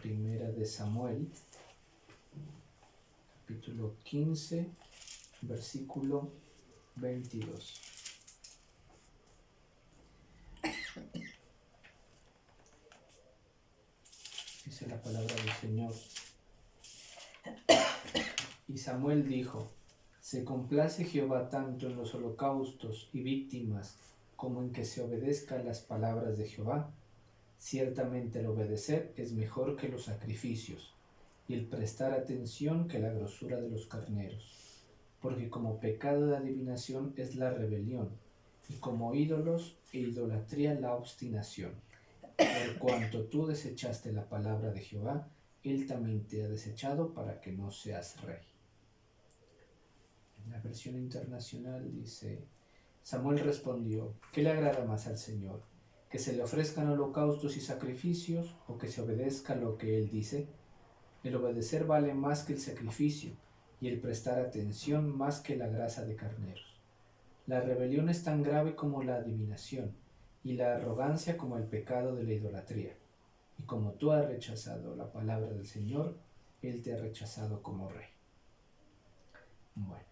Primera de Samuel, capítulo 15, versículo 22. Dice la palabra del Señor. Y Samuel dijo: se complace Jehová tanto en los holocaustos y víctimas como en que se obedezcan las palabras de Jehová. Ciertamente el obedecer es mejor que los sacrificios, y el prestar atención que la grosura de los carneros. Porque como pecado de adivinación es la rebelión, y como ídolos e idolatría la obstinación. Por cuanto tú desechaste la palabra de Jehová, él también te ha desechado para que no seas rey. En la versión internacional dice: Samuel respondió: ¿qué le agrada más al Señor? ¿Que se le ofrezcan holocaustos y sacrificios, o que se obedezca lo que él dice? El obedecer vale más que el sacrificio, y el prestar atención más que la grasa de carneros. La rebelión es tan grave como la adivinación, y la arrogancia como el pecado de la idolatría. Y como tú has rechazado la palabra del Señor, él te ha rechazado como rey. Bueno,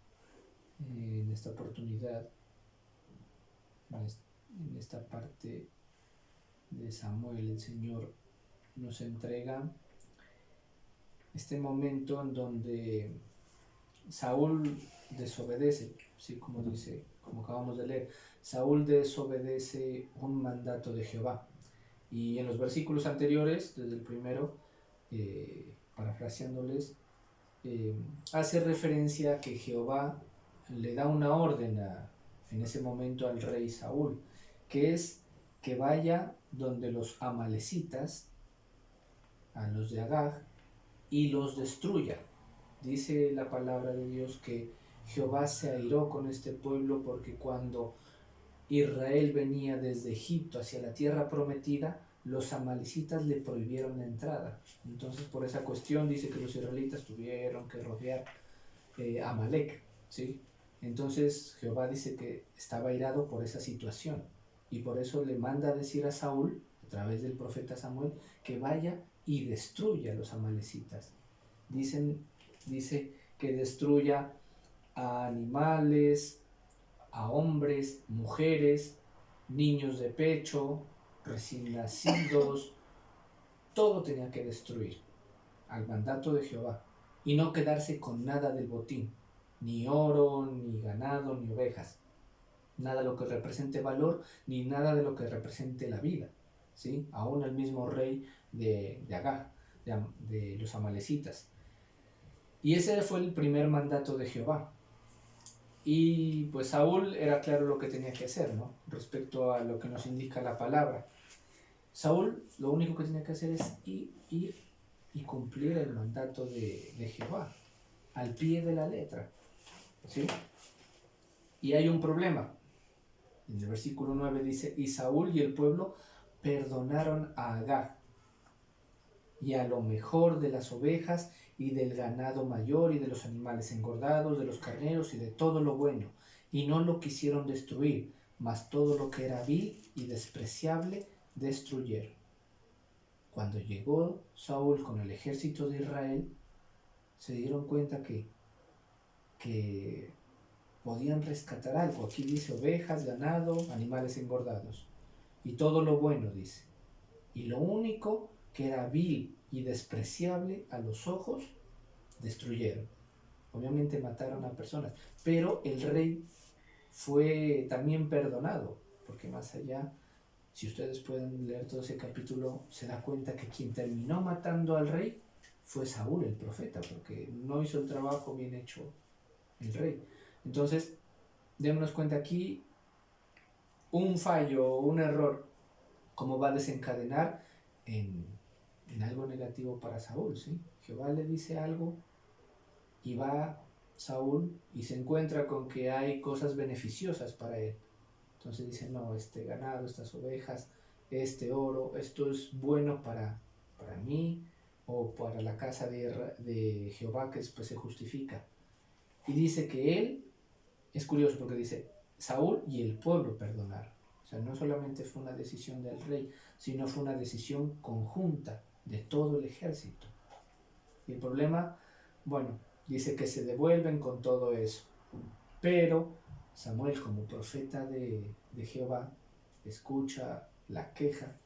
en esta oportunidad, en esta parte de Samuel, el Señor nos entrega este momento en donde Saúl desobedece, ¿sí? Como dice, como acabamos de leer, Saúl desobedece un mandato de Jehová. Y en los versículos anteriores, desde el primero, parafraseándoles, hace referencia a que Jehová le da una orden en ese momento al rey Saúl, que es que vaya donde los amalecitas, a los de Agag, y los destruya. Dice la palabra de Dios que Jehová se airó con este pueblo porque cuando Israel venía desde Egipto hacia la tierra prometida, los amalecitas le prohibieron la entrada. Entonces, por esa cuestión dice que los israelitas tuvieron que rodear Amalek, ¿sí? Entonces Jehová dice que estaba airado por esa situación, y por eso le manda a decir a Saúl, a través del profeta Samuel, que vaya y destruya a los amalecitas. Dice que destruya a animales, a hombres, mujeres, niños de pecho, recién nacidos, todo tenía que destruir al mandato de Jehová, y no quedarse con nada del botín, ni oro, ni ganado, ni ovejas, nada de lo que represente valor, ni nada de lo que represente la vida, ¿sí? Aún el mismo rey de Agag, de los amalecitas. Y ese fue el primer mandato de Jehová. Y pues Saúl era claro lo que tenía que hacer, ¿no? Respecto a lo que nos indica la palabra. Saúl lo único que tenía que hacer es ir y cumplir el mandato de Jehová, al pie de la letra, ¿sí? Y hay un problema. En el versículo 9 dice: y Saúl y el pueblo perdonaron a Agag, y a lo mejor de las ovejas y del ganado mayor y de los animales engordados, de los carneros y de todo lo bueno, y no lo quisieron destruir, mas todo lo que era vil y despreciable destruyeron. Cuando llegó Saúl con el ejército de Israel, se dieron cuenta que podían rescatar algo. Aquí dice ovejas, ganado, animales engordados, y todo lo bueno, dice. Y lo único que era vil y despreciable a los ojos, destruyeron. Obviamente mataron a personas, pero el rey fue también perdonado, porque más allá, si ustedes pueden leer todo ese capítulo, se da cuenta que quien terminó matando al rey fue Saúl, el profeta, porque no hizo el trabajo bien hecho el rey. Entonces, démonos cuenta aquí un fallo, un error, cómo va a desencadenar en algo negativo para Saúl, ¿sí? Jehová le dice algo y va Saúl y se encuentra con que hay cosas beneficiosas para él. Entonces dice: no, este ganado, estas ovejas, este oro, esto es bueno para mí o para la casa de Jehová, que después se justifica. Y dice que él, es curioso porque dice Saúl y el pueblo perdonaron. O sea, no solamente fue una decisión del rey, sino fue una decisión conjunta de todo el ejército. Y el problema, bueno, dice que se devuelven con todo eso. Pero Samuel, como profeta de Jehová, escucha la queja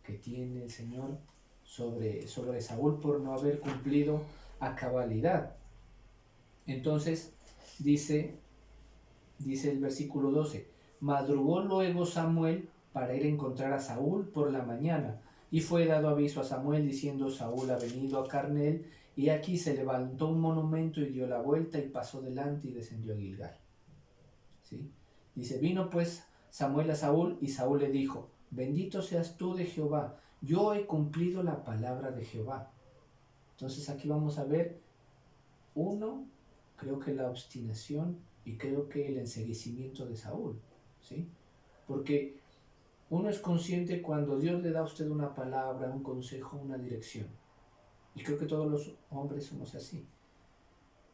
que tiene el Señor sobre Saúl por no haber cumplido a cabalidad. Entonces dice el versículo 12, madrugó luego Samuel para ir a encontrar a Saúl por la mañana, y fue dado aviso a Samuel diciendo, Saúl ha venido a Carmel, y aquí se levantó un monumento y dio la vuelta y pasó delante y descendió a Gilgal. ¿Sí? Dice, vino pues Samuel a Saúl, y Saúl le dijo, bendito seas tú de Jehová, yo he cumplido la palabra de Jehová. Entonces aquí vamos a ver, uno, creo que la obstinación y creo que el enceguecimiento de Saúl, ¿sí? Porque uno es consciente cuando Dios le da a usted una palabra, un consejo, una dirección. Y creo que todos los hombres somos así.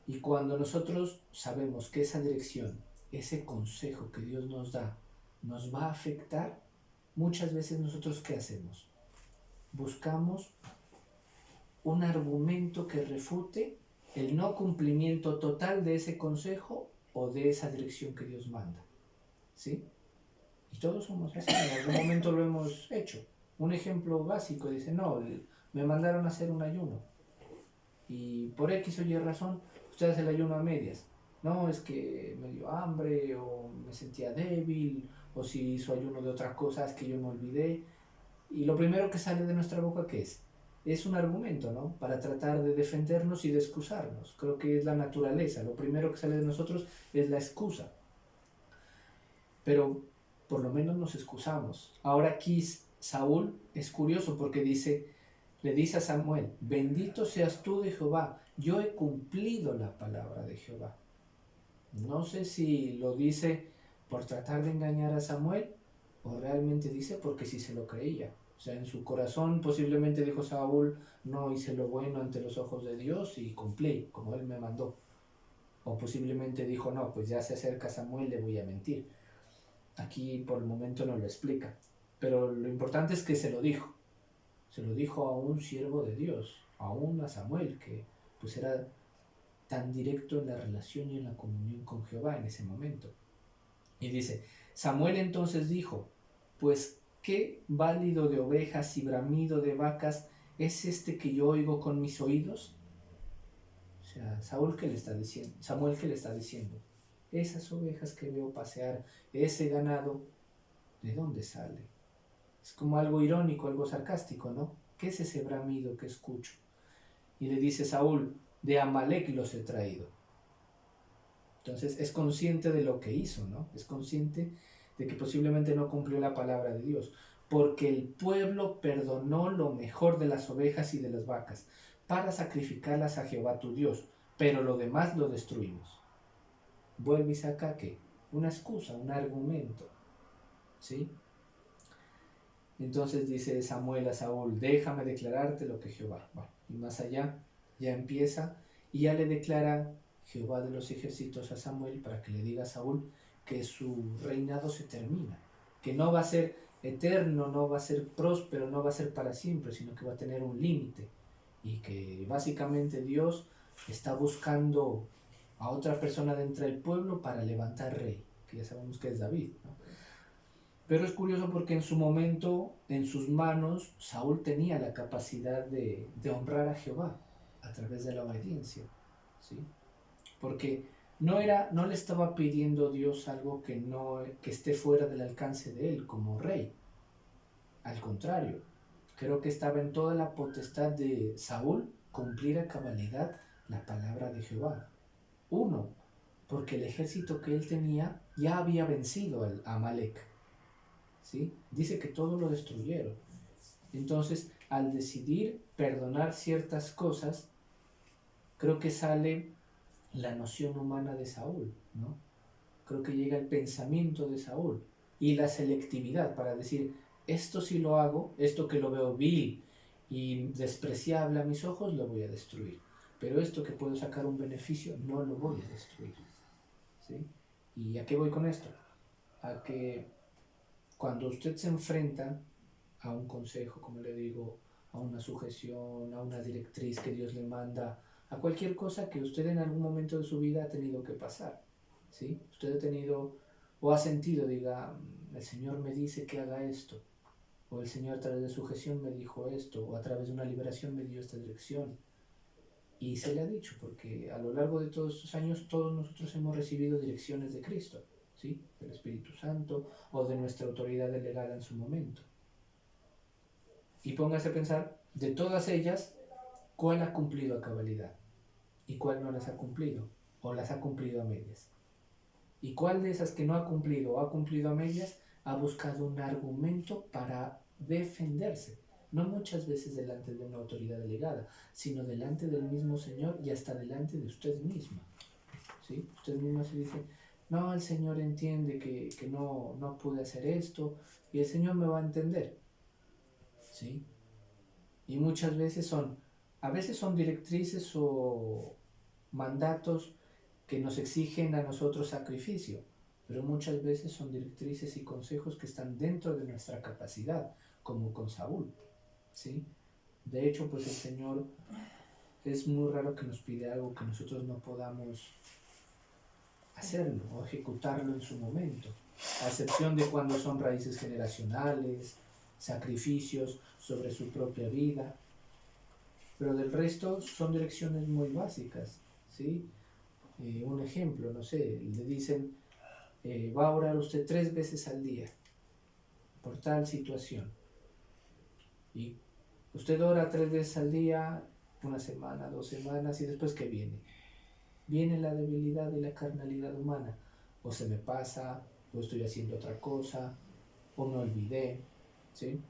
Y cuando nosotros sabemos que esa dirección, ese consejo que Dios nos da, nos va a afectar, muchas veces nosotros ¿qué hacemos? Buscamos un argumento que refute el no cumplimiento total de ese consejo o de esa dirección que Dios manda. ¿Sí? Y todos somos así, en algún momento lo hemos hecho. Un ejemplo básico, dice, no, me mandaron a hacer un ayuno. Y por X o Y razón, usted hace el ayuno a medias. No, es que me dio hambre, o me sentía débil, o si hizo ayuno de otra cosa, es que yo me olvidé. Y lo primero que sale de nuestra boca, ¿qué es? Es un argumento, ¿no? Para tratar de defendernos y de excusarnos. Creo que es la naturaleza. Lo primero que sale de nosotros es la excusa. Pero por lo menos nos excusamos. Ahora aquí Saúl es curioso porque le dice a Samuel, bendito seas tú de Jehová, yo he cumplido la palabra de Jehová. No sé si lo dice por tratar de engañar a Samuel o realmente dice porque sí se lo creía. O sea, en su corazón posiblemente dijo Saúl, no hice lo bueno ante los ojos de Dios y cumplí como él me mandó. O posiblemente dijo, no, pues ya se acerca Samuel, le voy a mentir. Aquí por el momento no lo explica. Pero lo importante es que se lo dijo. Se lo dijo a un siervo de Dios, aún a Samuel, que pues era tan directo en la relación y en la comunión con Jehová en ese momento. Y dice, Samuel entonces dijo, pues qué válido de ovejas y bramido de vacas es este que yo oigo con mis oídos. O sea, Samuel qué le está diciendo, esas ovejas que veo pasear, ese ganado, ¿de dónde sale? Es como algo irónico, algo sarcástico, ¿no? ¿Qué es ese bramido que escucho? Y le dice Saúl, de Amalek los he traído. Entonces es consciente de lo que hizo, ¿no? Es consciente de que posiblemente no cumplió la palabra de Dios, porque el pueblo perdonó lo mejor de las ovejas y de las vacas para sacrificarlas a Jehová tu Dios, pero lo demás lo destruimos. Vuelve y saca ¿qué? Una excusa, un argumento, ¿sí? Entonces dice Samuel a Saúl, déjame declararte lo que Jehová. Bueno, y más allá ya empieza y ya le declara Jehová de los ejércitos a Samuel para que le diga a Saúl que su reinado se termina, que no va a ser eterno, no va a ser próspero, no va a ser para siempre, sino que va a tener un límite y que básicamente Dios está buscando a otra persona dentro del pueblo para levantar rey, que ya sabemos que es David, ¿no? Pero es curioso porque en su momento, en sus manos, Saúl tenía la capacidad de honrar a Jehová a través de la obediencia, ¿sí? Porque no le estaba pidiendo Dios algo que esté fuera del alcance de él como rey. Al contrario, creo que estaba en toda la potestad de Saúl cumplir a cabalidad la palabra de Jehová. Uno, porque el ejército que él tenía ya había vencido al Amalek. ¿Sí? Dice que todo lo destruyeron. Entonces, al decidir perdonar ciertas cosas, creo que sale la noción humana de Saúl, ¿no? Creo que llega el pensamiento de Saúl y la selectividad para decir, esto sí lo hago, esto que lo veo vil y despreciable a mis ojos, lo voy a destruir. Pero esto que puedo sacar un beneficio, no lo voy a destruir. ¿Sí? ¿Y a qué voy con esto? A que cuando usted se enfrenta a un consejo, como le digo, a una sujeción, a una directriz que Dios le manda, a cualquier cosa que usted en algún momento de su vida ha tenido que pasar, ¿sí? Usted ha tenido o ha sentido, diga, el Señor me dice que haga esto, o el Señor a través de sujeción me dijo esto, o a través de una liberación me dio esta dirección. Y se le ha dicho, porque a lo largo de todos estos años todos nosotros hemos recibido direcciones de Cristo, ¿sí? Del Espíritu Santo o de nuestra autoridad delegada en su momento. Y póngase a pensar, de todas ellas, ¿cuál ha cumplido a cabalidad? ¿Y cuál no las ha cumplido? ¿O las ha cumplido a medias? ¿Y cuál de esas que no ha cumplido o ha cumplido a medias ha buscado un argumento para defenderse? No muchas veces delante de una autoridad delegada, sino delante del mismo Señor y hasta delante de usted misma. ¿Sí? Usted misma se dice, no, el Señor entiende que no pude hacer esto y el Señor me va a entender. ¿Sí? Y muchas veces a veces son directrices o mandatos que nos exigen a nosotros sacrificio, pero muchas veces son directrices y consejos que están dentro de nuestra capacidad, como con Saúl, ¿sí? De hecho, pues el Señor es muy raro que nos pide algo que nosotros no podamos hacerlo o ejecutarlo en su momento, a excepción de cuando son raíces generacionales, sacrificios sobre su propia vida, pero del resto son direcciones muy básicas, ¿sí? Un ejemplo, no sé, le dicen, va a orar usted 3 veces al día por tal situación. Y usted ora 3 veces al día, una semana, 2 semanas, y después ¿qué viene? Viene la debilidad y la carnalidad humana. O se me pasa, o estoy haciendo otra cosa, o me olvidé, ¿sí?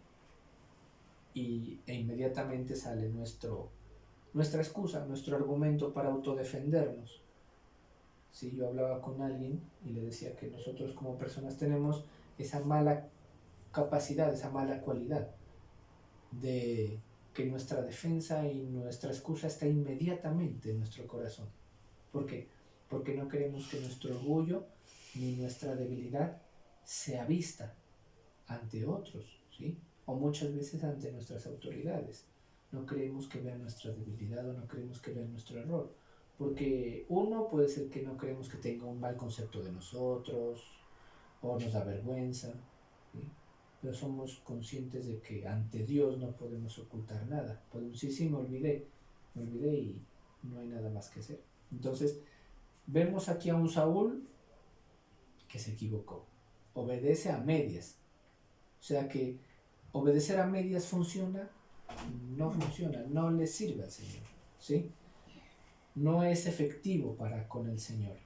E inmediatamente sale nuestra excusa, nuestro argumento para autodefendernos. Si yo hablaba con alguien y le decía que nosotros como personas tenemos esa mala capacidad, esa mala cualidad de que nuestra defensa y nuestra excusa está inmediatamente en nuestro corazón. ¿Por qué? Porque no queremos que nuestro orgullo ni nuestra debilidad sea vista ante otros, ¿sí? O muchas veces ante nuestras autoridades. No queremos que vean nuestra debilidad o no queremos que vean nuestro error. Porque uno puede ser que no queremos que tenga un mal concepto de nosotros o nos da vergüenza, ¿sí? Pero somos conscientes de que ante Dios no podemos ocultar nada. Podemos decir, sí, me olvidé y no hay nada más que hacer. Entonces, vemos aquí a un Saúl que se equivocó. Obedece a medias. O sea que obedecer a medias funciona, no funciona, no le sirve al Señor, ¿sí? No es efectivo para con el Señor.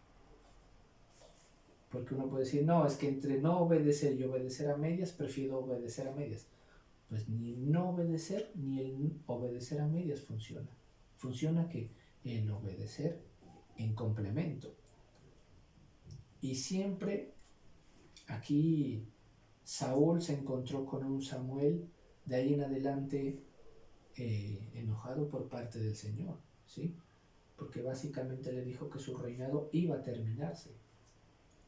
Porque uno puede decir, no, es que entre no obedecer y obedecer a medias, prefiero obedecer a medias. Pues ni el no obedecer ni el obedecer a medias funciona. Funciona que el obedecer en complemento. Y siempre aquí Saúl se encontró con un Samuel de ahí en adelante enojado por parte del Señor, ¿sí? Porque básicamente le dijo que su reinado iba a terminarse.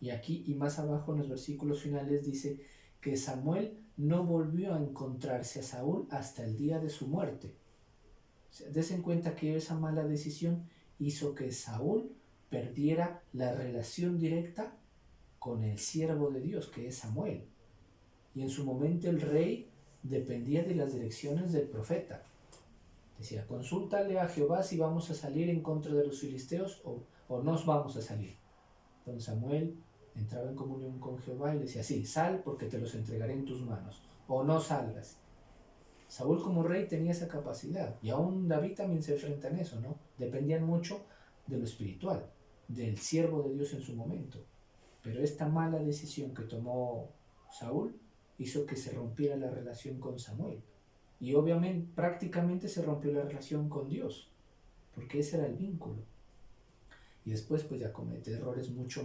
Y aquí y más abajo en los versículos finales dice que Samuel no volvió a encontrarse a Saúl hasta el día de su muerte. O sea, des en cuenta que esa mala decisión hizo que Saúl perdiera la relación directa con el siervo de Dios, que es Samuel. Y en su momento el rey dependía de las direcciones del profeta. Decía, consúltale a Jehová si vamos a salir en contra de los filisteos o nos vamos a salir. Entonces Samuel entraba en comunión con Jehová y le decía, sí, sal porque te los entregaré en tus manos, o no salgas. Saúl como rey tenía esa capacidad, y aún David también se enfrenta en eso, ¿no? Dependían mucho de lo espiritual, del siervo de Dios en su momento. Pero esta mala decisión que tomó Saúl hizo que se rompiera la relación con Samuel. Y obviamente, prácticamente se rompió la relación con Dios, porque ese era el vínculo. Y después pues ya comete errores mucho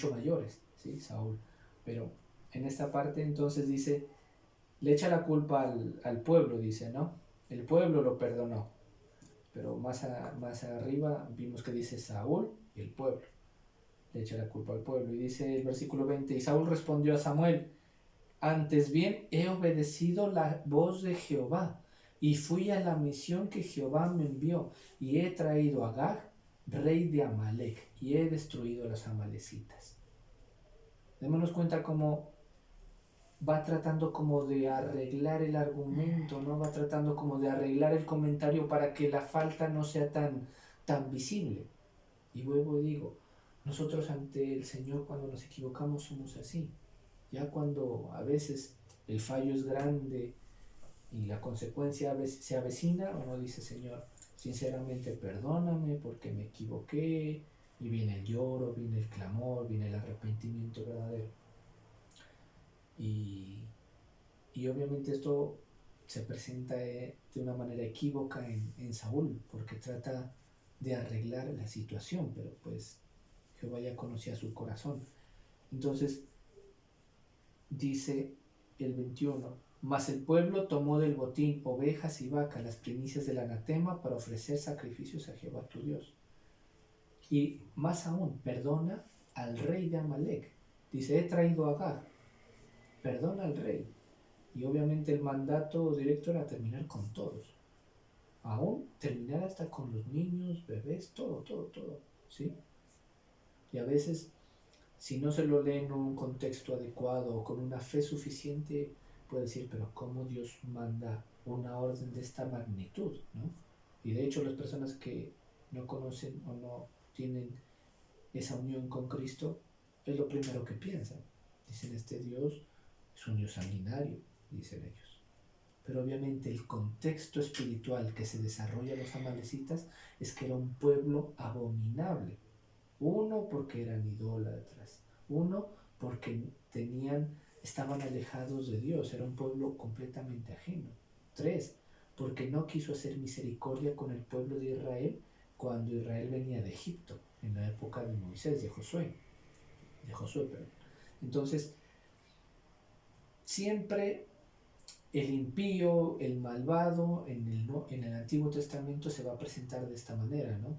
mayores, ¿sí? Saúl. Pero en esta parte entonces dice, le echa la culpa al pueblo, dice, ¿no? El pueblo lo perdonó. Pero más arriba vimos que dice Saúl y el pueblo. Le echa la culpa al pueblo. Y dice el versículo 20, y Saúl respondió a Samuel, Antes bien, he obedecido la voz de Jehová y fui a la misión que Jehová me envió y he traído a Agag, rey de Amalec, y he destruido a los amalecitas. Démonos cuenta cómo va tratando como de arreglar el argumento, ¿no? Va tratando como de arreglar el comentario para que la falta no sea tan visible. Y luego digo, nosotros ante el Señor cuando nos equivocamos somos así. Ya cuando a veces el fallo es grande y la consecuencia se avecina, uno dice, Señor, sinceramente perdóname porque me equivoqué, y viene el lloro, viene el clamor, viene el arrepentimiento verdadero. Y obviamente esto se presenta de una manera equívoca en Saúl, porque trata de arreglar la situación, pero pues Jehová ya conocía su corazón. Entonces dice el 21, mas el pueblo tomó del botín ovejas y vacas, las primicias del anatema, para ofrecer sacrificios a Jehová tu Dios. Y más aún, perdona al rey de Amalec. Dice, he traído a Agag, perdona al rey. Y obviamente el mandato directo era terminar con todos. Aún terminar hasta con los niños, bebés, todo, ¿sí? Y a veces, si no se lo lee en un contexto adecuado o con una fe suficiente, puede decir, pero ¿cómo Dios manda una orden de esta magnitud, ¿no? Y de hecho las personas que no conocen o no tienen esa unión con Cristo, es lo primero que piensan. Dicen, este Dios es un Dios sanguinario, dicen ellos. Pero obviamente el contexto espiritual que se desarrolla en los amalecitas es que era un pueblo abominable. Uno, porque eran idólatras. Uno, porque estaban alejados de Dios. Era un pueblo completamente ajeno. 3, porque no quiso hacer misericordia con el pueblo de Israel cuando Israel venía de Egipto, en la época de Moisés, de Josué. Perdón. Entonces, siempre el impío, el malvado, en el Antiguo Testamento se va a presentar de esta manera, ¿no?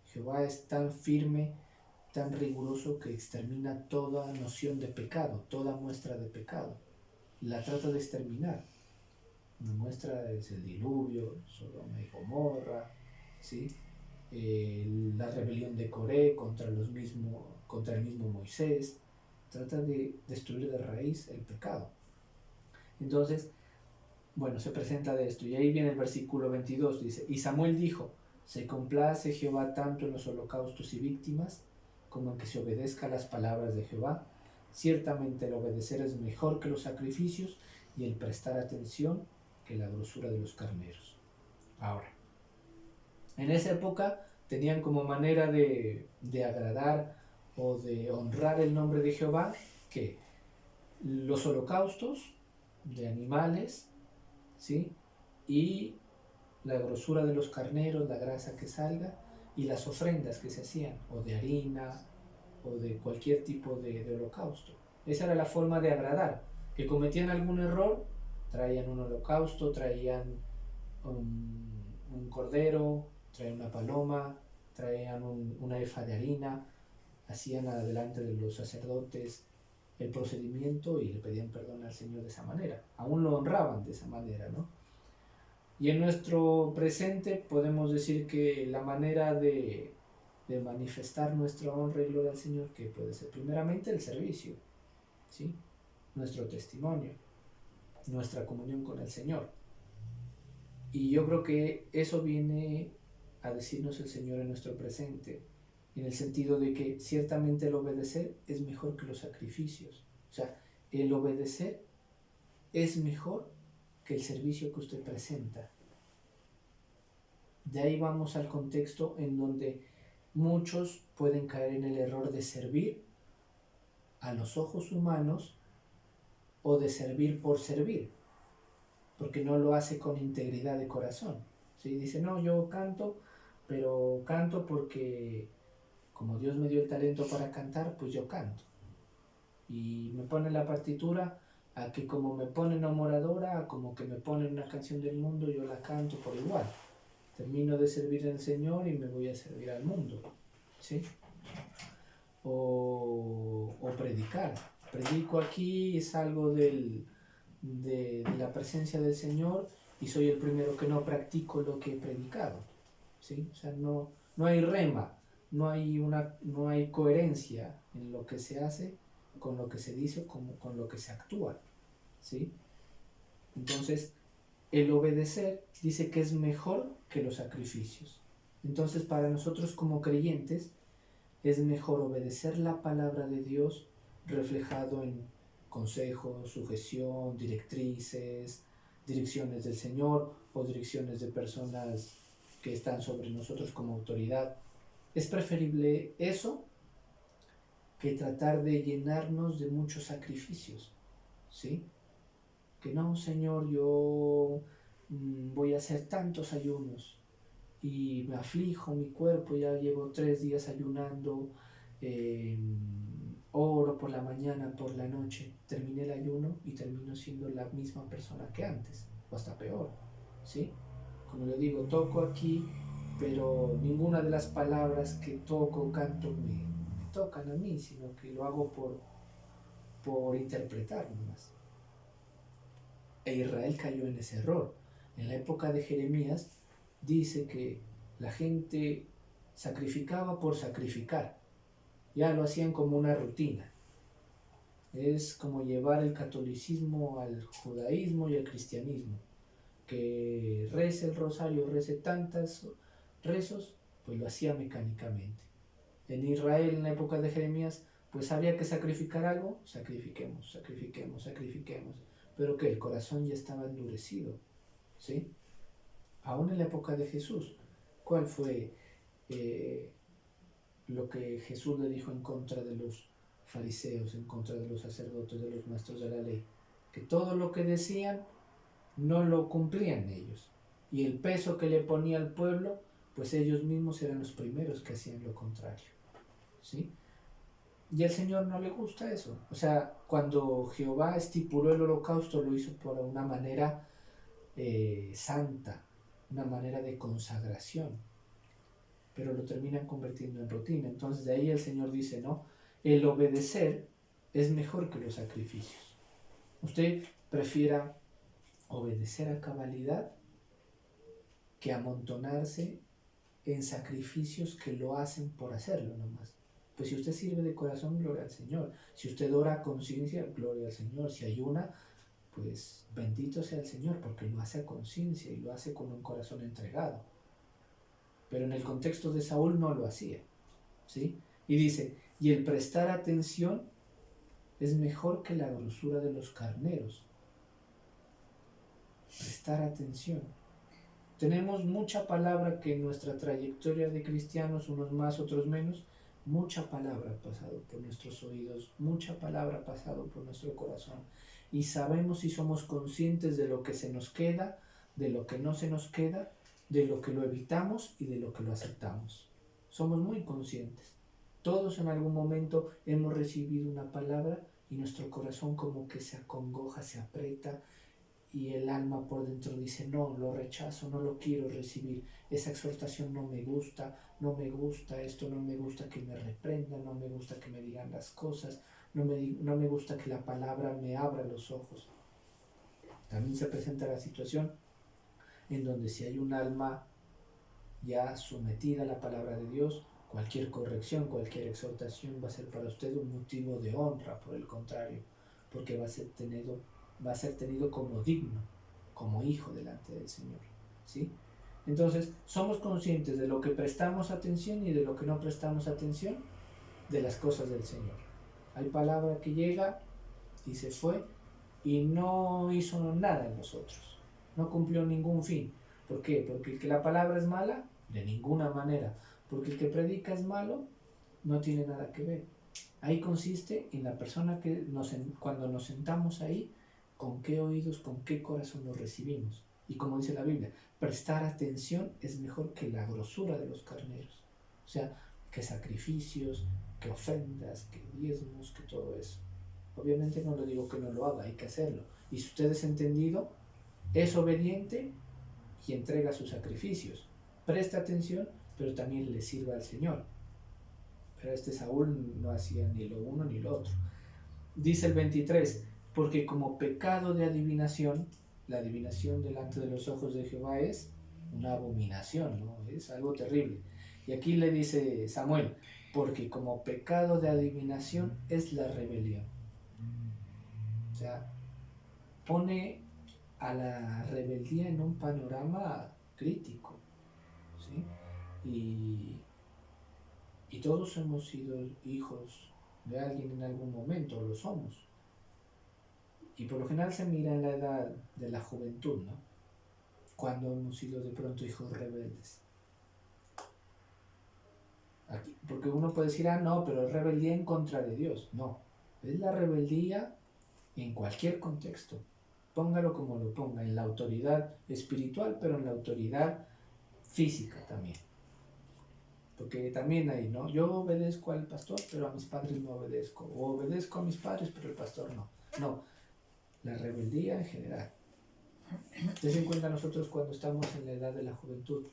Jehová es tan firme, tan riguroso, que extermina toda noción de pecado, toda muestra de pecado. La trata de exterminar. Una muestra es el diluvio, Sodoma y Gomorra, ¿sí? La rebelión de Coré contra el mismo Moisés. Trata de destruir de raíz el pecado. Entonces, bueno, se presenta de esto. Y ahí viene el versículo 22, dice, y Samuel dijo, se complace Jehová tanto en los holocaustos y víctimas, como en que se obedezca las palabras de Jehová. Ciertamente el obedecer es mejor que los sacrificios, y el prestar atención que la grosura de los carneros. Ahora, en esa época tenían como manera de agradar o de honrar el nombre de Jehová, que los holocaustos de animales, ¿sí? Y la grosura de los carneros, la grasa que salga, y las ofrendas que se hacían, o de harina, o de cualquier tipo de holocausto. Esa era la forma de agradar. Que cometían algún error, traían un holocausto, traían un cordero, traían una paloma, traían una efa de harina, hacían adelante de los sacerdotes el procedimiento y le pedían perdón al Señor de esa manera. Aún lo honraban de esa manera, ¿no? Y en nuestro presente podemos decir que la manera de manifestar nuestra honra y gloria al Señor, que puede ser primeramente el servicio, ¿sí? Nuestro testimonio, nuestra comunión con el Señor. Y yo creo que eso viene a decirnos el Señor en nuestro presente, en el sentido de que ciertamente el obedecer es mejor que los sacrificios. O sea, el obedecer es mejor que el servicio que usted presenta. De ahí vamos al contexto en donde muchos pueden caer en el error de servir a los ojos humanos o de servir por servir, porque no lo hace con integridad de corazón. ¿Sí? Dice, no, yo canto, pero canto porque como Dios me dio el talento para cantar, pues yo canto. Y me pone la partitura a que como me ponen una oradora, como que me ponen una canción del mundo, yo la canto por igual. Termino de servir al Señor y me voy a servir al mundo, ¿sí? O predicar. predico aquí, salgo de la presencia del Señor y soy el primero que no practico lo que he predicado, ¿sí? O sea, no hay rema, no hay coherencia en lo que se hace con lo que se dice, con lo que se actúa, ¿sí? Entonces, el obedecer dice que es mejor que los sacrificios. Entonces, para nosotros como creyentes, es mejor obedecer la palabra de Dios reflejado en consejos, sujeción, directrices, direcciones del Señor o direcciones de personas que están sobre nosotros como autoridad. Es preferible eso que tratar de llenarnos de muchos sacrificios, ¿sí? Que no, Señor, yo voy a hacer tantos ayunos y me aflijo mi cuerpo, ya llevo 3 días ayunando, oro por la mañana, por la noche, terminé el ayuno y termino siendo la misma persona que antes, o hasta peor, ¿sí? Como le digo, toco aquí, pero ninguna de las palabras que toco, canto, me tocan a mí, sino que lo hago por interpretar nomás. E Israel cayó en ese error. En la época de Jeremías dice que la gente sacrificaba por sacrificar. Ya lo hacían como una rutina. Es como llevar el catolicismo al judaísmo y al cristianismo. Que rece el rosario, rece tantos rezos, pues lo hacía mecánicamente. En Israel, en la época de Jeremías, pues había que sacrificar algo, sacrifiquemos, sacrifiquemos, sacrifiquemos. Pero que el corazón ya estaba endurecido, ¿sí? Aún en la época de Jesús, ¿cuál fue lo que Jesús le dijo en contra de los fariseos, en contra de los sacerdotes, de los maestros de la ley? Que todo lo que decían no lo cumplían ellos. Y el peso que le ponía al pueblo, pues ellos mismos eran los primeros que hacían lo contrario, ¿sí? Y al Señor no le gusta eso. O sea, cuando Jehová estipuló el holocausto, lo hizo por una manera santa, una manera de consagración, pero lo terminan convirtiendo en rutina. Entonces de ahí el Señor dice, no, el obedecer es mejor que los sacrificios. Usted prefiera obedecer a cabalidad que amontonarse en sacrificios que lo hacen por hacerlo nomás. Pues si usted sirve de corazón, gloria al Señor. Si usted ora a conciencia, gloria al Señor. Si ayuna, pues bendito sea el Señor, porque lo hace a conciencia y lo hace con un corazón entregado. Pero en el contexto de Saúl no lo hacía, ¿sí? Y dice, y el prestar atención es mejor que la grosura de los carneros. Prestar atención. Tenemos mucha palabra que en nuestra trayectoria de cristianos, unos más, otros menos, mucha palabra ha pasado por nuestros oídos, mucha palabra ha pasado por nuestro corazón. Y sabemos y somos conscientes de lo que se nos queda, de lo que no se nos queda, de lo que lo evitamos y de lo que lo aceptamos. Somos muy conscientes. Todos en algún momento hemos recibido una palabra y nuestro corazón como que se acongoja, se aprieta, y el alma por dentro dice, no, lo rechazo, no lo quiero recibir, esa exhortación no me gusta, no me gusta esto, no me gusta que me reprendan, no me gusta que me digan las cosas, no me gusta que la palabra me abra los ojos. También se presenta la situación en donde si hay un alma ya sometida a la palabra de Dios, cualquier corrección, cualquier exhortación va a ser para usted un motivo de honra, por el contrario, porque va a ser tenido como digno, como hijo delante del Señor, ¿sí? Entonces, somos conscientes de lo que prestamos atención y de lo que no prestamos atención de las cosas del Señor. Hay palabra que llega y se fue y no hizo nada en nosotros, no cumplió ningún fin. ¿Por qué? Porque el que la palabra es mala, de ninguna manera. Porque el que predica es malo, no tiene nada que ver. Ahí consiste en la persona que cuando nos sentamos ahí, con qué oídos, con qué corazón lo recibimos. Y como dice la Biblia, prestar atención es mejor que la grosura de los carneros. O sea, que sacrificios, que ofrendas, que diezmos, que todo eso. Obviamente no le digo que no lo haga, hay que hacerlo. Y si usted es entendido, es obediente y entrega sus sacrificios. Presta atención, pero también le sirva al Señor. Pero Saúl no hacía ni lo uno ni lo otro. dice el 23, porque como pecado de adivinación, la adivinación delante de los ojos de Jehová es una abominación, ¿no? Es algo terrible. Y aquí le dice Samuel, porque como pecado de adivinación es la rebelión. O sea, pone a la rebeldía en un panorama crítico, ¿sí? Y todos hemos sido hijos de alguien en algún momento, o lo somos. Y por lo general se mira en la edad de la juventud, ¿no? Cuando hemos sido de pronto hijos rebeldes. Aquí, porque uno puede decir, no, pero es rebeldía en contra de Dios. No, es la rebeldía en cualquier contexto. Póngalo como lo ponga, en la autoridad espiritual, pero en la autoridad física también. Porque también hay, ¿no? Yo obedezco al pastor, pero a mis padres no obedezco. O obedezco a mis padres, pero el pastor no. No, la rebeldía en general. Ten en cuenta nosotros cuando estamos en la edad de la juventud,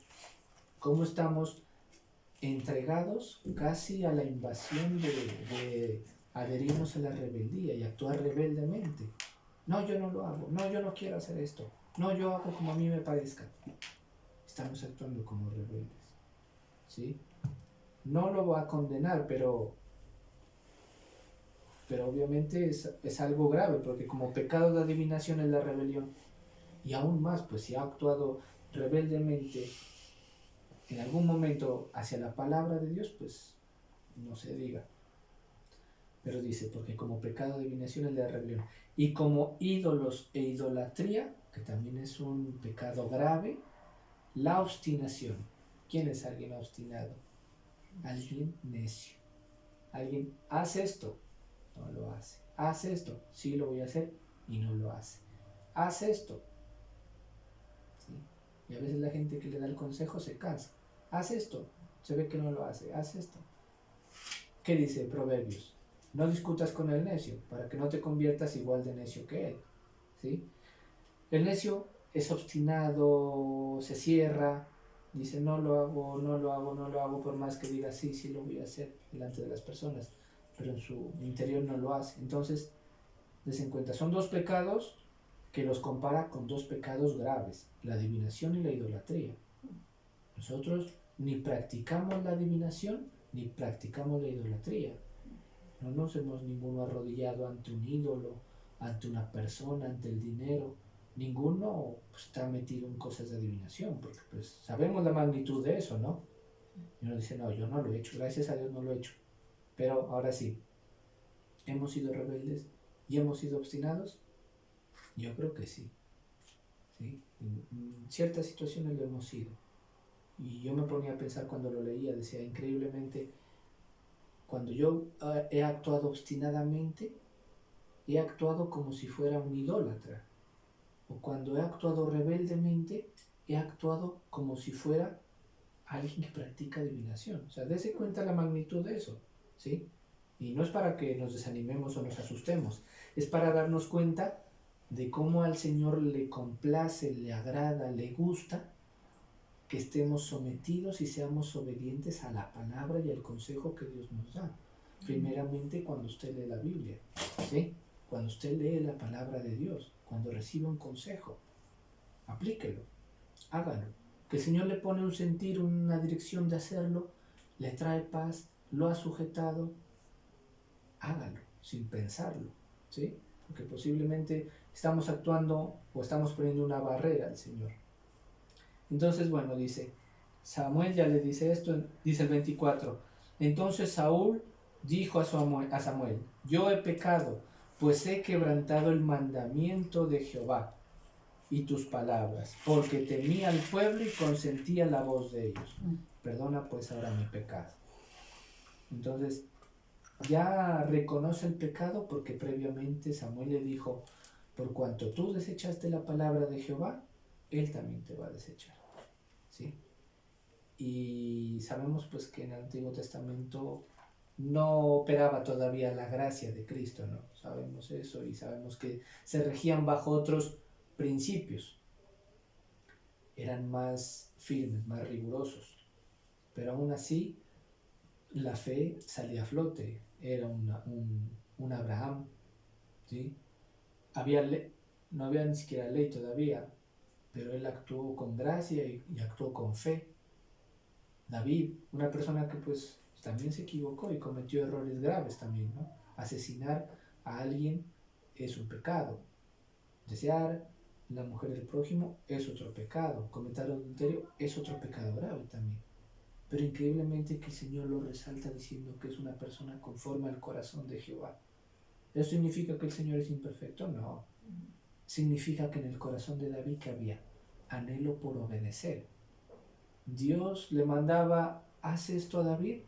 cómo estamos entregados casi a la invasión de adherirnos a la rebeldía y actuar rebeldemente. No, yo no lo hago. No, yo no quiero hacer esto. No, yo hago como a mí me parezca. Estamos actuando como rebeldes. ¿Sí? No lo va a condenar, pero obviamente es algo grave, porque como pecado de adivinación es la rebelión. Y aún más, pues si ha actuado rebeldemente en algún momento hacia la palabra de Dios, pues no se diga. Pero dice, porque como pecado de adivinación es la rebelión. Y como ídolos e idolatría, que también es un pecado grave, la obstinación. ¿Quién es alguien obstinado? Alguien necio. Alguien hace esto, no lo hace. Hace esto, sí lo voy a hacer y no lo hace. Hace esto. ¿Sí? Y a veces la gente que le da el consejo se cansa. Haz esto, se ve que no lo hace. Haz esto. ¿Qué dice Proverbios? No discutas con el necio para que no te conviertas igual de necio que él. ¿Sí? El necio es obstinado, se cierra, dice no lo hago, no lo hago, no lo hago, por más que diga sí, sí lo voy a hacer delante de las personas, pero en su interior no lo hace. Entonces, des en cuenta, son dos pecados que los compara con dos pecados graves, la adivinación y la idolatría. Nosotros ni practicamos la adivinación ni practicamos la idolatría. No nos hemos ninguno arrodillado ante un ídolo, ante una persona, ante el dinero. Ninguno pues, está metido en cosas de adivinación, porque pues sabemos la magnitud de eso, ¿no? Y uno dice, no, yo no lo he hecho, gracias a Dios no lo he hecho. Pero ahora sí, ¿hemos sido rebeldes y hemos sido obstinados? Yo creo que sí. ¿Sí? En ciertas situaciones lo hemos sido. Y yo me ponía a pensar cuando lo leía, decía, increíblemente, cuando yo he actuado obstinadamente, he actuado como si fuera un idólatra. O cuando he actuado rebeldemente, he actuado como si fuera alguien que practica adivinación. O sea, dése cuenta la magnitud de eso, ¿sí? Y no es para que nos desanimemos o nos asustemos, es para darnos cuenta de cómo al Señor le complace, le agrada, le gusta que estemos sometidos y seamos obedientes a la palabra y al consejo que Dios nos da. Primeramente cuando usted lee la Biblia, ¿sí? Cuando usted lee la palabra de Dios, cuando recibe un consejo, aplíquelo, hágalo. Que el Señor le pone un sentir, una dirección de hacerlo, le trae paz, lo ha sujetado, hágalo, sin pensarlo, ¿sí? Porque posiblemente estamos actuando o estamos poniendo una barrera al Señor. Entonces, bueno, dice, Samuel ya le dice esto, dice el 24. Entonces Saúl dijo a Samuel, yo he pecado, pues he quebrantado el mandamiento de Jehová y tus palabras, porque temía al pueblo y consentía la voz de ellos. Perdona pues ahora mi pecado. Entonces, ya reconoce el pecado porque previamente Samuel le dijo, por cuanto tú desechaste la palabra de Jehová, él también te va a desechar. ¿Sí? Y sabemos pues que en el Antiguo Testamento no operaba todavía la gracia de Cristo, ¿no? Sabemos eso y sabemos que se regían bajo otros principios. Eran más firmes, más rigurosos. Pero aún así, la fe salía a flote. Era un Abraham, ¿sí? No había ni siquiera ley todavía, pero él actuó con gracia y actuó con fe. David, una persona que pues también se equivocó y cometió errores graves también, ¿no? Asesinar a alguien es un pecado. Desear la mujer del prójimo es otro pecado. Cometer adulterio es otro pecado grave también. Pero increíblemente que el Señor lo resalta diciendo que es una persona conforme al corazón de Jehová. ¿Eso significa que el Señor es imperfecto? No. Significa que en el corazón de David que había anhelo por obedecer. Dios le mandaba, haz esto a David.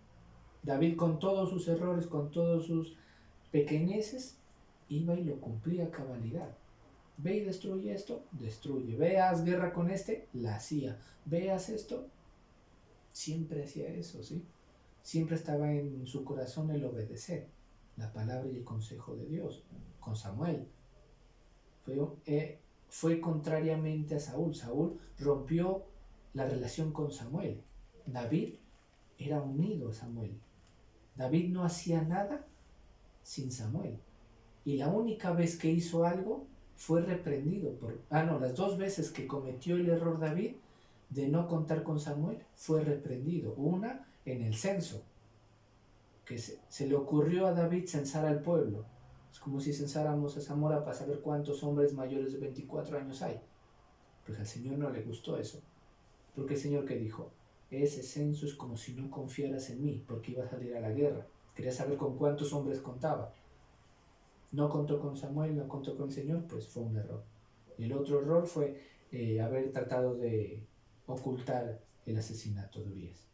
David con todos sus errores, con todos sus pequeñeces, iba y lo cumplía a cabalidad. Ve y destruye esto, destruye. Veas guerra con este, la hacía. Veas esto, siempre hacía eso, ¿sí? Siempre estaba en su corazón el obedecer la palabra y el consejo de Dios. Con Samuel fue contrariamente a Saúl. Saúl rompió la relación con Samuel. David era unido a Samuel. David no hacía nada sin Samuel. Y la única vez que hizo algo fue reprendido las 2 veces que cometió el error David de no contar con Samuel, fue reprendido. Una en el censo, que se le ocurrió a David censar al pueblo. Es como si censáramos a Zamora para saber cuántos hombres mayores de 24 años hay. Pues al Señor no le gustó eso. Porque el Señor que dijo, ese censo es como si no confiaras en mí, porque iba a salir a la guerra. Quería saber con cuántos hombres contaba. No contó con Samuel, no contó con el Señor, pues fue un error. Y el otro error fue haber tratado de ocultar el asesinato de Urias.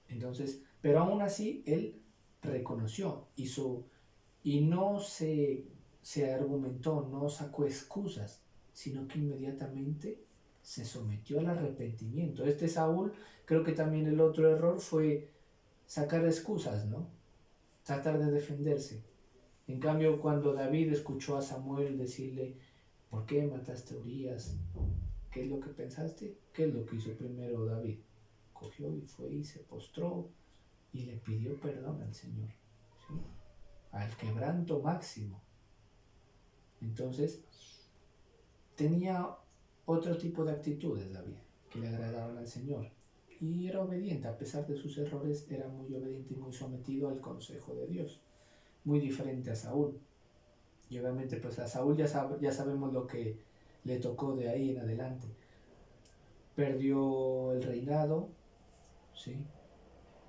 Entonces, pero aún así, él reconoció y no se argumentó, no sacó excusas, sino que inmediatamente se sometió al arrepentimiento. Saúl, creo que también el otro error fue sacar excusas, ¿no? Tratar de defenderse. En cambio, cuando David escuchó a Samuel decirle, ¿por qué mataste a Urias? ¿Qué es lo que pensaste? ¿Qué es lo que hizo primero David? Cogió y fue y se postró y le pidió perdón al Señor, ¿sí? Al quebranto máximo. Entonces, tenía otro tipo de actitudes David, que le agradaban al Señor. Y era obediente, a pesar de sus errores, era muy obediente y muy sometido al consejo de Dios. Muy diferente a Saúl. Y obviamente pues a Saúl ya sabemos lo que le tocó de ahí en adelante. Perdió el reinado, ¿sí?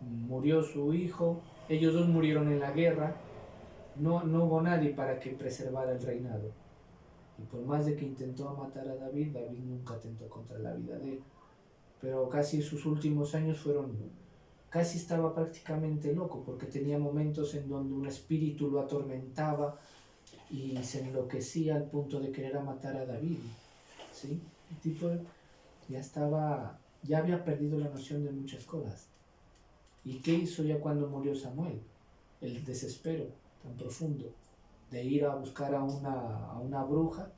Murió su hijo, ellos dos murieron en la guerra, no hubo nadie para que preservara el reinado. Y por más de que intentó matar a David, David nunca atentó contra la vida de él. Pero casi sus últimos años casi estaba prácticamente loco, porque tenía momentos en donde un espíritu lo atormentaba y se enloquecía al punto de querer matar a David, ¿sí? El tipo ya había perdido la noción de muchas cosas. ¿Y qué hizo ya cuando murió Samuel? El desespero tan profundo de ir a buscar a una bruja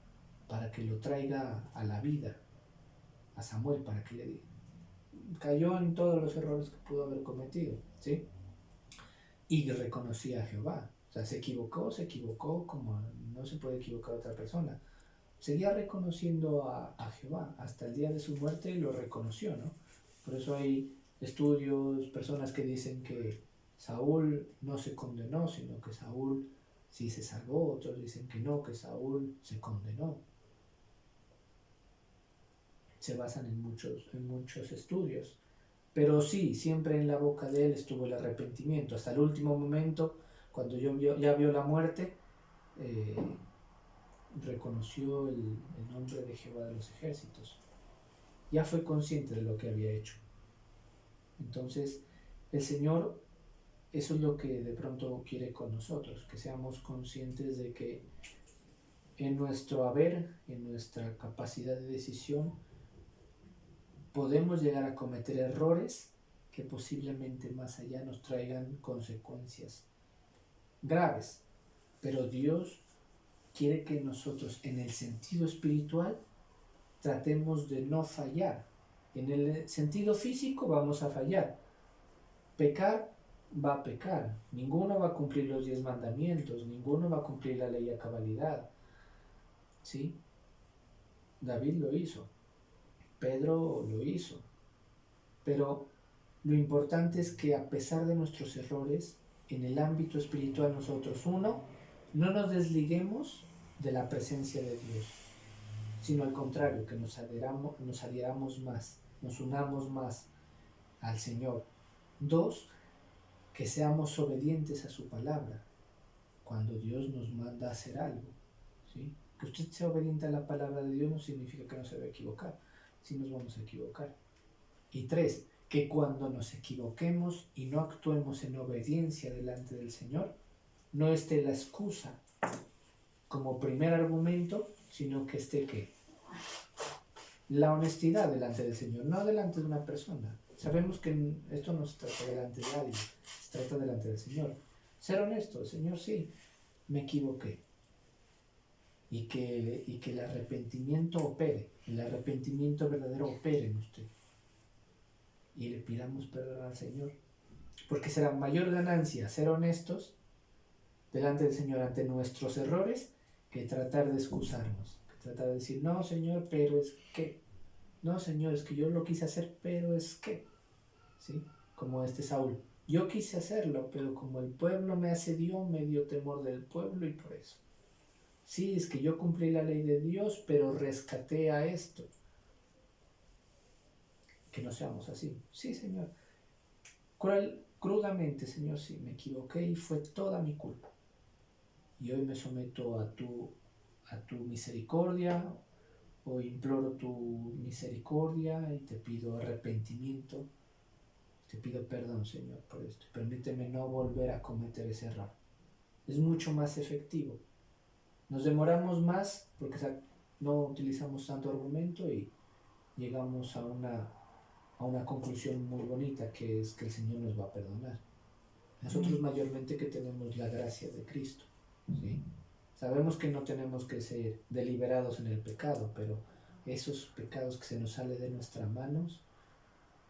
para que lo traiga a la vida, a Samuel, para que le diga. Cayó en todos los errores que pudo haber cometido, ¿sí? Y reconocía a Jehová. O sea, se equivocó como no se puede equivocar otra persona. Seguía reconociendo a Jehová. Hasta el día de su muerte lo reconoció, ¿no? Por eso hay estudios, personas que dicen que Saúl no se condenó, sino que Saúl sí se salvó. Otros dicen que no, que Saúl se condenó. Se basan en muchos estudios. Pero sí, siempre en la boca de él estuvo el arrepentimiento. Hasta el último momento, cuando ya vio la muerte, reconoció el nombre de Jehová de los ejércitos. Ya fue consciente de lo que había hecho. Entonces, el Señor, eso es lo que de pronto quiere con nosotros, que seamos conscientes de que en nuestro haber, en nuestra capacidad de decisión, podemos llegar a cometer errores que posiblemente más allá nos traigan consecuencias graves. Pero Dios quiere que nosotros, en el sentido espiritual, tratemos de no fallar. En el sentido físico vamos a fallar. Pecar va a pecar, ninguno va a cumplir los 10 mandamientos, ninguno va a cumplir la ley a cabalidad. ¿Sí? David lo hizo, Pedro lo hizo, pero lo importante es que a pesar de nuestros errores, en el ámbito espiritual nosotros, uno, no nos desliguemos de la presencia de Dios, sino al contrario, que nos adheramos más, nos unamos más al Señor. Dos, que seamos obedientes a su palabra cuando Dios nos manda a hacer algo. ¿Sí? Que usted sea obediente a la palabra de Dios no significa que no se va a equivocar, sí nos vamos a equivocar. Y tres, que cuando nos equivoquemos y no actuemos en obediencia delante del Señor, no esté la excusa como primer argumento, sino que esté ¿qué? La honestidad delante del Señor, no delante de una persona. Sabemos que esto no se trata delante de alguien, se trata delante del Señor. Ser honesto, Señor, sí, me equivoqué. Y que el arrepentimiento opere, el arrepentimiento verdadero opere en usted. Y le pidamos perdón al Señor. Porque será mayor ganancia ser honestos delante del Señor ante nuestros errores que tratar de excusarnos, que tratar de decir, no Señor, pero es que, no Señor, es que yo lo quise hacer, pero es que, ¿sí? Como Saúl, yo quise hacerlo, pero como el pueblo me asedió, me dio temor del pueblo y por eso. Sí, es que yo cumplí la ley de Dios, pero rescaté a esto. Que no seamos así. Sí, Señor. Crudamente, Señor, sí, me equivoqué y fue toda mi culpa. Y hoy me someto a tu misericordia, o imploro tu misericordia y te pido arrepentimiento, te pido perdón, Señor, por esto. Permíteme no volver a cometer ese error. Es mucho más efectivo. Nos demoramos más porque no utilizamos tanto argumento y llegamos a una conclusión muy bonita, que es que el Señor nos va a perdonar. Nosotros mayormente que tenemos la gracia de Cristo, ¿sí? Sabemos que no tenemos que ser deliberados en el pecado, pero esos pecados que se nos salen de nuestras manos,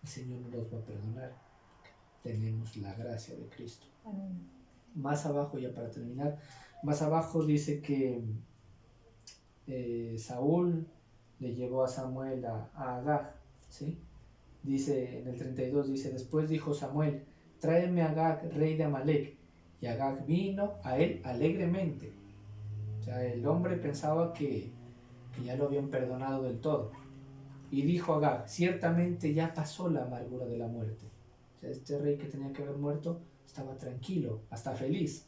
el Señor nos los va a perdonar. Tenemos la gracia de Cristo. Amén. Más abajo, ya para terminar, más abajo dice que Saúl le llevó a Samuel a Agag, ¿sí? Dice en el 32, dice, después dijo Samuel, tráeme a Agag, rey de Amalek. Y Agag vino a él alegremente. O sea, el hombre pensaba que ya lo habían perdonado del todo. Y dijo Agag, ciertamente ya pasó la amargura de la muerte. O sea, este rey que tenía que haber muerto estaba tranquilo, hasta feliz,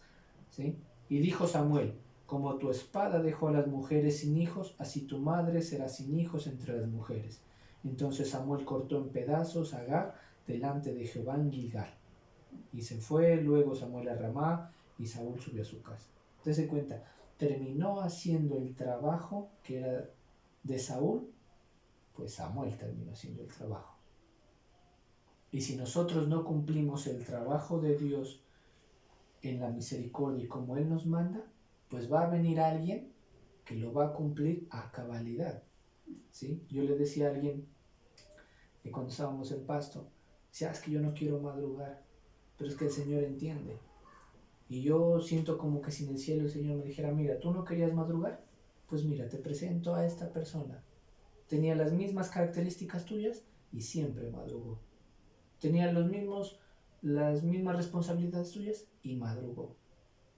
¿sí? Y dijo Samuel, como tu espada dejó a las mujeres sin hijos, así tu madre será sin hijos entre las mujeres. Entonces Samuel cortó en pedazos a Agag delante de Jehová en Gilgal. Y se fue luego Samuel a Ramá, y Saúl subió a su casa. Entonces se cuenta, terminó haciendo el trabajo que era de Saúl, pues Samuel terminó haciendo el trabajo. Y si nosotros no cumplimos el trabajo de Dios en la misericordia y como Él nos manda, pues va a venir alguien que lo va a cumplir a cabalidad, ¿sí? Yo le decía a alguien que cuando estábamos en Pasto, decía, es que yo no quiero madrugar, pero es que el Señor entiende. Y yo siento como que si en el cielo el Señor me dijera, mira, ¿tú no querías madrugar? Pues mira, te presento a esta persona. Tenía las mismas características tuyas y siempre madrugó. Tenía las mismas responsabilidades tuyas y madrugó.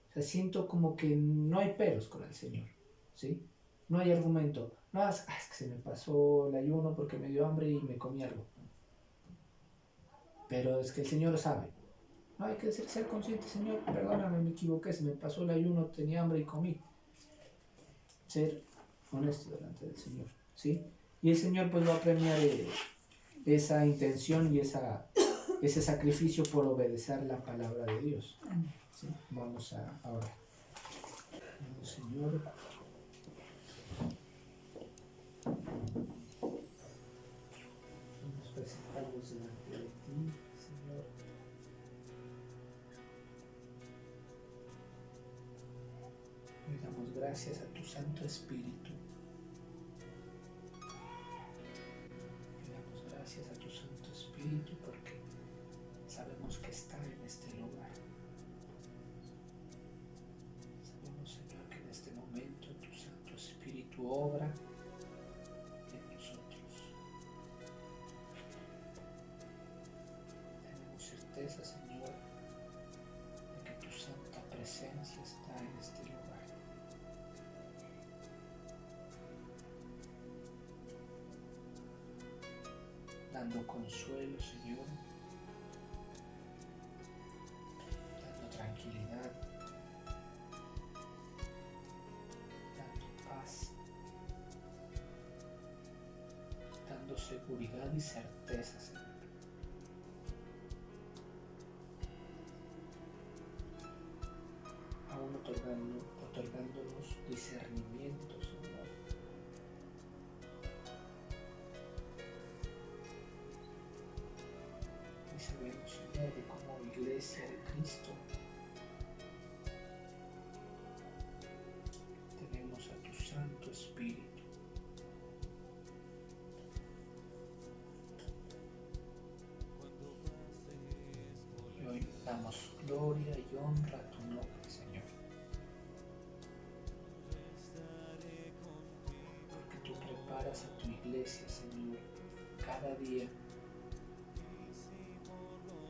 O sea, siento como que no hay peros con el Señor, ¿sí? No hay argumento. No, es que se me pasó el ayuno porque me dio hambre y me comí algo. Pero es que el Señor lo sabe. No, hay que ser consciente, Señor, perdóname, me equivoqué, se me pasó el ayuno, tenía hambre y comí. Ser honesto delante del Señor, ¿sí? Y el Señor pues va a premiar esa intención y ese sacrificio por obedecer la palabra de Dios, ¿sí? Vamos a orar. Señor, nos presentamos delante de ti, Señor. Le damos gracias a tu Santo Espíritu. Le damos gracias a tu Santo Espíritu porque sabemos que está en este lugar. Sabemos, Señor, que en este momento tu Santo Espíritu obra en nosotros. Tenemos certeza, Señor, de que tu santa presencia está en este lugar. Dando consuelo, Señor, dando tranquilidad, dando paz, dando seguridad y certeza, Señor. Aún otorgándonos discernimiento, Señor. Y sabemos, Señor, que como Iglesia de Cristo tenemos a tu Santo Espíritu. Y hoy damos gloria y honra a tu nombre, Señor. Porque tú preparas a tu Iglesia, Señor, cada día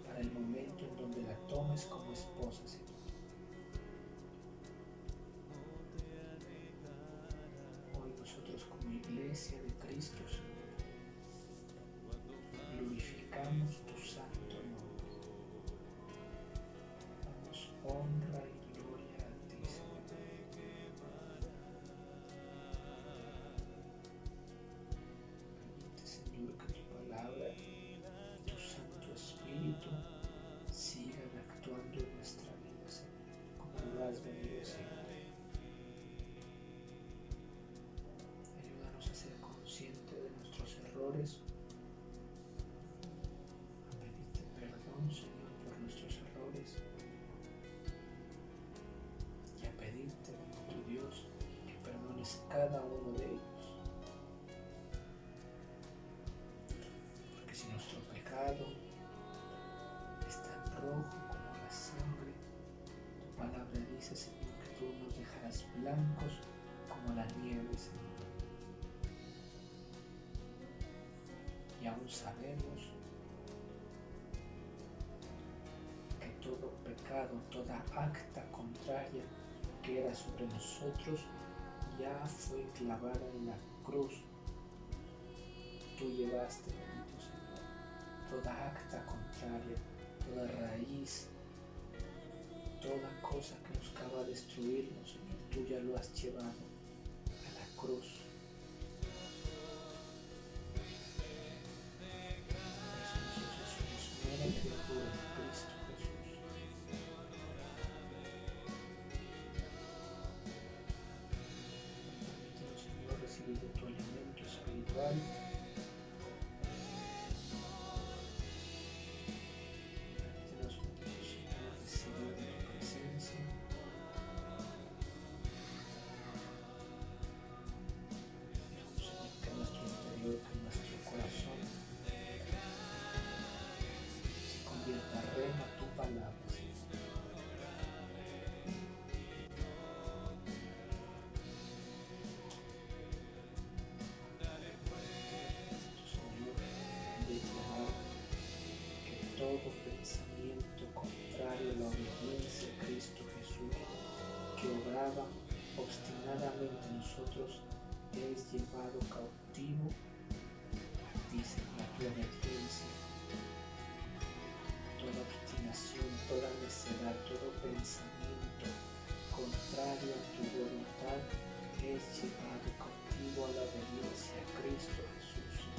para el momento en donde la tomes como esposa, Señor. Hoy nosotros como Iglesia de Cristo, Señor, glorificamos tu santo nombre. Damos honra y gloria a ti, Señor. Permite, Señor, que tu palabra y tu Santo Espíritu sigan actuando en nuestra vida, Señor, como lo has venido haciendo. Ayúdanos a ser conscientes de nuestros errores, a pedirte perdón, Señor, por nuestros errores y a pedirte, tu Dios, que perdones cada uno de ellos. Porque si nuestro pecado es tan rojo como la sangre, tu palabra dice, Señor, que tú nos dejarás blancos como la nieve, Señor. Y aún sabemos que todo pecado, toda acta contraria que era sobre nosotros ya fue clavada en la cruz. Tú llevaste, bendito Señor, toda acta contraria, toda raíz, toda cosa que buscaba destruirnos, Señor, tú ya lo has llevado a la cruz. Por eso nosotros somos mera criatura de Cristo Jesús. Permítenos, Señor, recibir de tu alimento espiritual. Permítenos, bendito Señor, recibir de tu presencia. Señor, que nuestro interior, que nuestro corazón se convierta rema tu palabra, Señor. Señor, declarar que todo pensamiento contrario a la obediencia a Cristo Jesús, que obraba obstinadamente en nosotros, es llevado cautivo a ti, Señor, a tu obediencia. Toda obstinación, toda necedad, todo pensamiento contrario a tu voluntad es llevado cautivo a la obediencia a Cristo Jesús.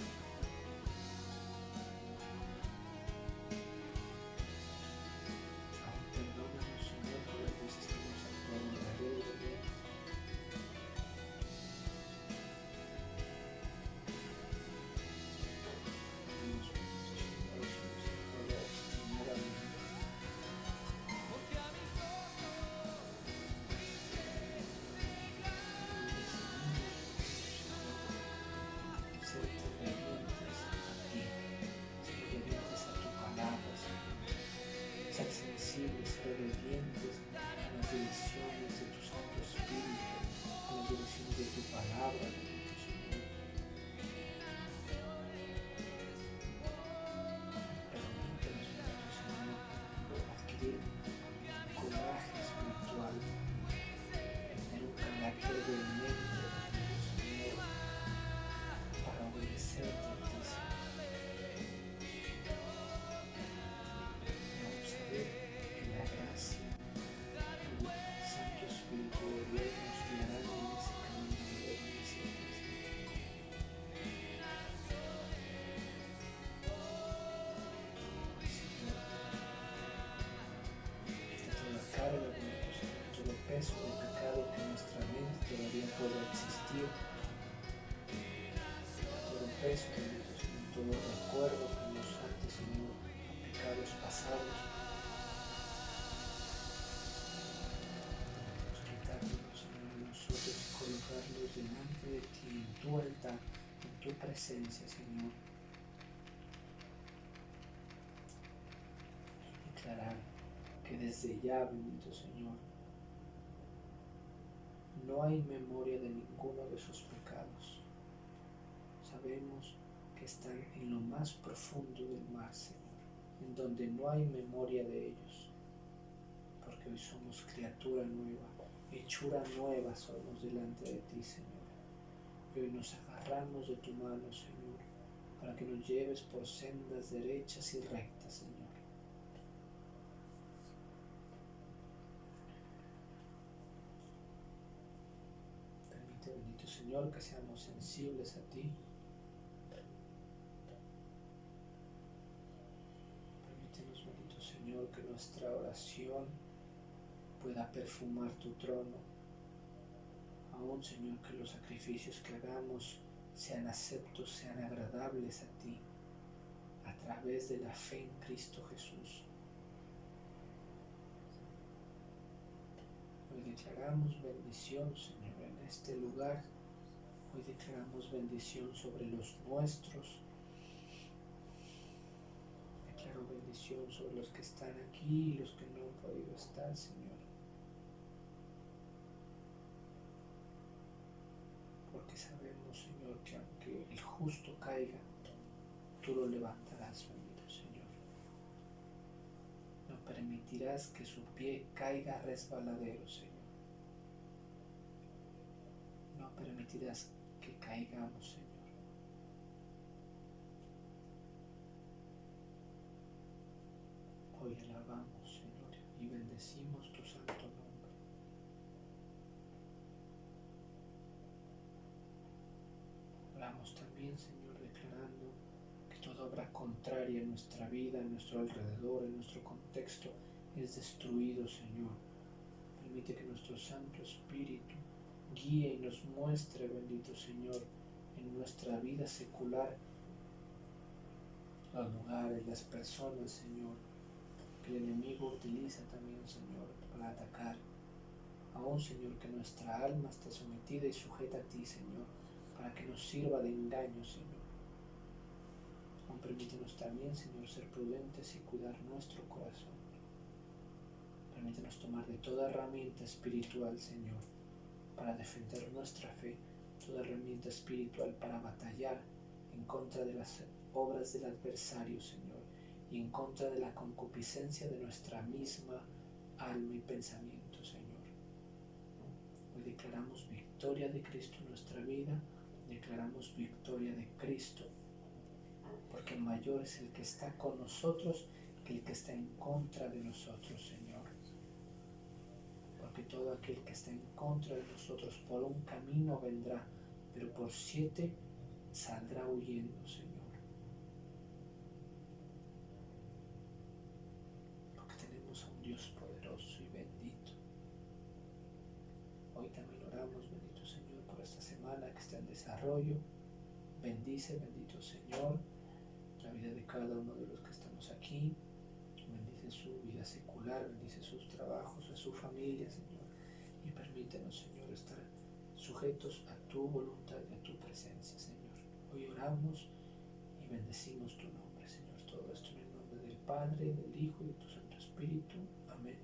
Aún perdónanos, Señor, por las veces que hemos actuado rebeldemente. Pedimos, Señor, que nos actuado obstinadamente. todo recuerdo que nos ate, Señor, a pecados pasados. Debemos quitárnoslos, Señor, de nosotros y colocarlos delante de ti, en tu altar, en tu presencia, Señor. Y declarar que desde ya, bendito Señor, no hay memoria de ninguno de sus pecados. Sabemos que están en lo más profundo del mar, Señor, en donde no hay memoria de ellos, porque hoy somos criatura nueva, hechura nueva somos delante de ti, Señor. Y hoy nos agarramos de tu mano, Señor, para que nos lleves por sendas derechas y rectas, Señor. Permite, bendito Señor, que seamos sensibles a ti. Permítenos, bendito Señor, que nuestra oración pueda perfumar tu trono. Aún, Señor, que los sacrificios que hagamos sean aceptos, sean agradables a ti, a través de la fe en Cristo Jesús. Hoy declaramos bendición, Señor, en este lugar. Hoy declaramos bendición sobre los nuestros. Declaro bendición sobre los que están aquí y los que no han podido estar, Señor. Porque sabemos, Señor, que aunque el justo caiga, tú lo levantarás, bendito Señor. No permitirás que su pie caiga resbaladero, Señor. No permitirás que caigamos, Señor. Hoy alabamos, Señor, y bendecimos tu santo nombre. Oramos también, Señor, declarando que toda obra contraria en nuestra vida, en nuestro alrededor, en nuestro contexto, es destruido, Señor. Permite que nuestro Santo Espíritu guíe y nos muestre, bendito Señor, en nuestra vida secular, los lugares, las personas, Señor, que el enemigo utiliza también, Señor, para atacar. Aún, Señor, que nuestra alma está sometida y sujeta a ti, Señor, para que nos sirva de engaño, Señor. Aún permítenos también, Señor, ser prudentes y cuidar nuestro corazón. Permítenos tomar de toda herramienta espiritual, Señor, para defender nuestra fe, toda herramienta espiritual para batallar en contra de las obras del adversario, Señor, y en contra de la concupiscencia de nuestra misma alma y pensamiento, Señor. Hoy declaramos victoria de Cristo en nuestra vida, declaramos victoria de Cristo, porque mayor es el que está con nosotros que el que está en contra de nosotros, Señor. Porque todo aquel que está en contra de nosotros por un camino vendrá, pero por 7 saldrá huyendo, Señor. Porque tenemos a un Dios poderoso y bendito. Hoy también oramos, bendito Señor, por esta semana que está en desarrollo. Bendice, bendito Señor, la vida de cada uno de los que estamos aquí. Bendice su vida secular, bendice sus trabajos, a su familia, Señor. Y permítenos, Señor, estar sujetos a tu voluntad y a tu presencia, Señor. Hoy oramos y bendecimos tu nombre, Señor. Todo esto en el nombre del Padre, del Hijo y de tu Santo Espíritu. Amén.